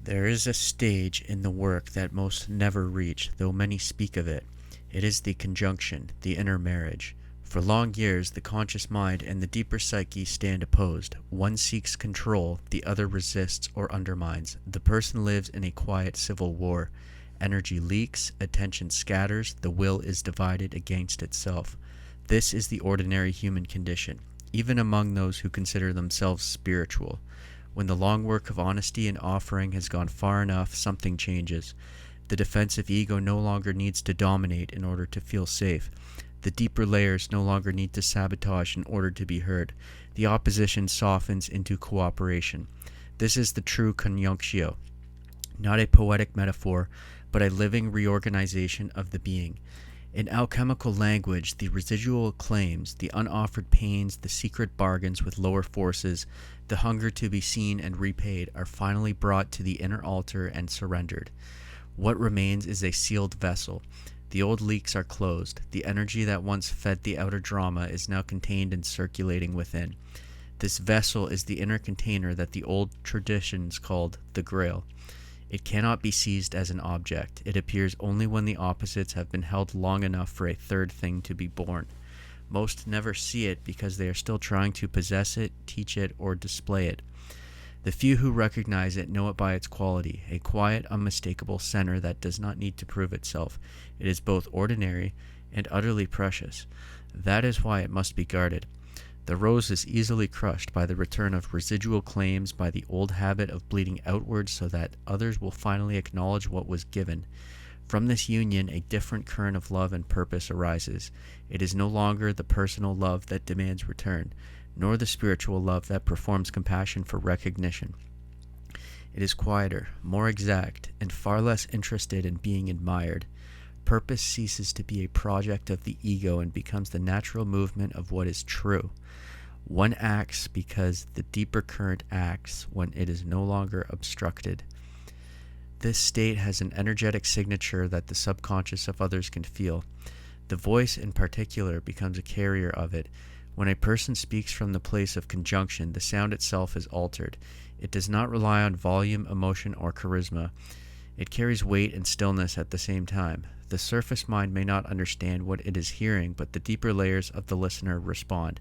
There is a stage in the work that most never reach, though many speak of it. It is the conjunction, the inner marriage. For long years, the conscious mind and the deeper psyche stand opposed. One seeks control, the other resists or undermines. The person lives in a quiet civil war. Energy leaks, attention scatters, the will is divided against itself. This is the ordinary human condition, even among those who consider themselves spiritual. When the long work of honesty and offering has gone far enough, something changes. The defensive ego no longer needs to dominate in order to feel safe. The deeper layers no longer need to sabotage in order to be heard. The opposition softens into cooperation. This is the true coniunctio, not a poetic metaphor, but a living reorganization of the being. In alchemical language, the residual claims, the unoffered pains, the secret bargains with lower forces, the hunger to be seen and repaid are finally brought to the inner altar and surrendered. What remains is a sealed vessel. The old leaks are closed. The energy that once fed the outer drama is now contained and circulating within. This vessel is the inner container that the old traditions called the Grail. It cannot be seized as an object. It appears only when the opposites have been held long enough for a third thing to be born. Most never see it because they are still trying to possess it, teach it, or display it. The few who recognize it know it by its quality, a quiet, unmistakable center that does not need to prove itself. It is both ordinary and utterly precious. That is why it must be guarded. The rose is easily crushed by the return of residual claims, by the old habit of bleeding outwards so that others will finally acknowledge what was given. From this union, a different current of love and purpose arises. It is no longer the personal love that demands return, nor the spiritual love that performs compassion for recognition. It is quieter, more exact, and far less interested in being admired. Purpose ceases to be a project of the ego and becomes the natural movement of what is true. One acts because the deeper current acts when it is no longer obstructed. This state has an energetic signature that the subconscious of others can feel. The voice in particular becomes a carrier of it. When a person speaks from the place of conjunction, the sound itself is altered. It does not rely on volume, emotion, or charisma. It carries weight and stillness at the same time. The surface mind may not understand what it is hearing, but the deeper layers of the listener respond.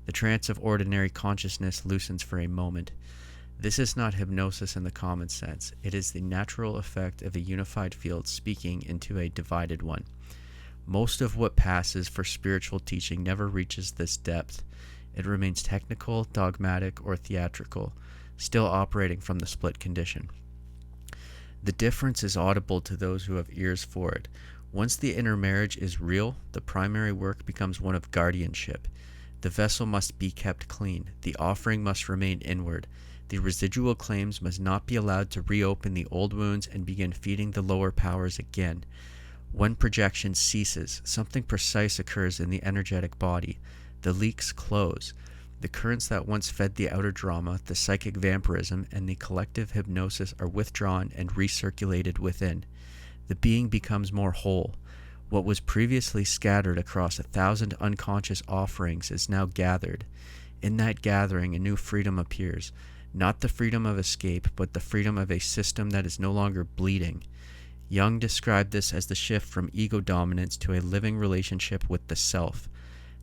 The trance of ordinary consciousness loosens for a moment. This is not hypnosis in the common sense. It is the natural effect of a unified field speaking into a divided one. Most of what passes for spiritual teaching never reaches this depth. It remains technical, dogmatic, or theatrical, still operating from the split condition. The difference is audible to those who have ears for it. Once the inner marriage is real, the primary work becomes one of guardianship. The vessel must be kept clean. The offering must remain inward. The residual claims must not be allowed to reopen the old wounds and begin feeding the lower powers again. When projection ceases, something precise occurs in the energetic body. The leaks close. The currents that once fed the outer drama, the psychic vampirism, and the collective hypnosis are withdrawn and recirculated within. The being becomes more whole. What was previously scattered across 1,000 unconscious offerings is now gathered. In that gathering, a new freedom appears. Not the freedom of escape, but the freedom of a system that is no longer bleeding. Jung described this as the shift from ego dominance to a living relationship with the self,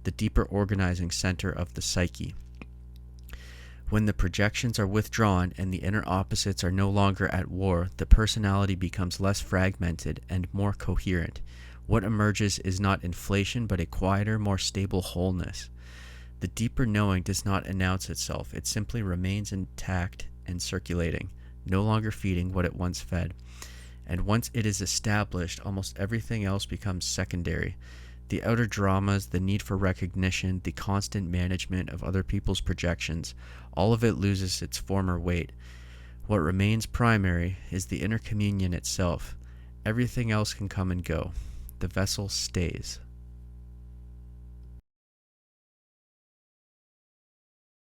the deeper organizing center of the psyche. When the projections are withdrawn and the inner opposites are no longer at war, the personality becomes less fragmented and more coherent. What emerges is not inflation, but a quieter, more stable wholeness. The deeper knowing does not announce itself. It simply remains intact and circulating, no longer feeding what it once fed. And once it is established, almost everything else becomes secondary. The outer dramas, the need for recognition, the constant management of other people's projections, all of it loses its former weight. What remains primary is the inner communion itself. Everything else can come and go. The vessel stays.